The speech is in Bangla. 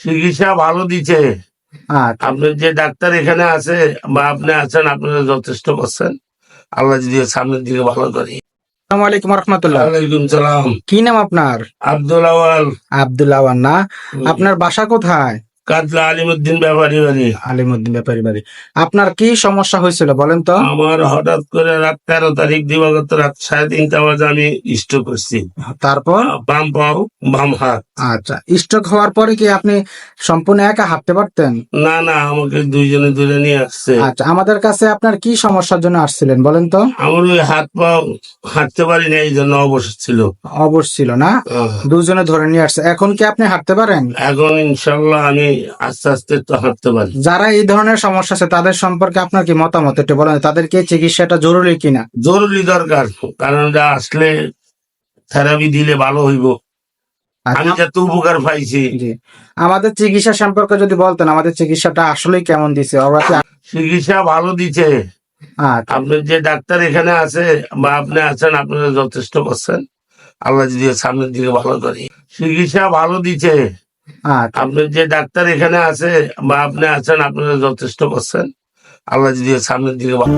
চিকিৎসা ভালো দিচ্ছে। আচ্ছা, আপনি যে ডাক্তার এখানে আছে বা আপনি আছেন, আপনারা যথেষ্ট করছেন। আল্লাহ যদি সামনের দিকে ভালো করে। আসসালামু আলাইকুম রহমতুল্লাহ। ওয়ালাইকুম সালাম। কি নাম আপনার? আব্দুল আওয়াল। আব্দুল আওয়ান না? আপনার বাসা কোথায়? কাতলা আলিমুদ্দিন ব্যাপারী বাড়ি। আলিমুদ্দিন ব্যাপারী বাড়ি। আপনার কি সমস্যা হয়েছিল বলেন তো? আমার হঠাৎ করে রাত 13 তারিখ দিবাগত রাত 3:30 বাজে আমি স্ট্রোক করছি। তারপর? বাম পাও বাম হাত। আচ্ছা, স্ট্রোক হওয়ার পরে কি আপনি সম্পূর্ণ একা হাঁটতে পারতেন? না না, আমাকে দুইজনে ধরে নিয়ে আসছে। আচ্ছা, আমাদের কাছে আপনার কি সমস্যার জন্য আসছিলেন বলেন তো? আমার ওই হাত পা হাঁটতে পারি না, এই জন্য অবশ ছিল। অবশ ছিল না? দুজনে ধরে নিয়ে আসছে। এখন কি আপনি হাঁটতে পারেন? এখন ইনশাল্লাহ আমি আস্তে আস্তে তো হাঁটতে পারি। যারা এই ধরনের সমস্যা আছে তাদের সম্পর্কে আপনার কি মতামত একটু বলেন, তাদেরকে চিকিৎসাটা জরুরি কিনা? জরুরি দরকার, কারণ এটা আসলে থেরাপি দিলে ভালো হইব। আমি আচ্ছা, যত উপকার পাইছি। জি, আমাদের চিকিৎসা সম্পর্কে যদি বলতেন, আমাদের চিকিৎসাটা আসলেই কেমন দিছে ওরা কি? চিকিৎসা ভালো দিচ্ছে। আচ্ছা, আপনি যে ডাক্তার এখানে আছে বা আপনি আছেন, আপনারা যথেষ্ট করছেন। আল্লাহ যদি সামনের দিকে ভালো করে। চিকিৎসা ভালো দিচ্ছে। আচ্ছা, আপনি যে ডাক্তার এখানে আছে বা আপনি আছেন, আপনারা যথেষ্ট করছেন। আল্লাহ যদি সামনের দিকে ভালো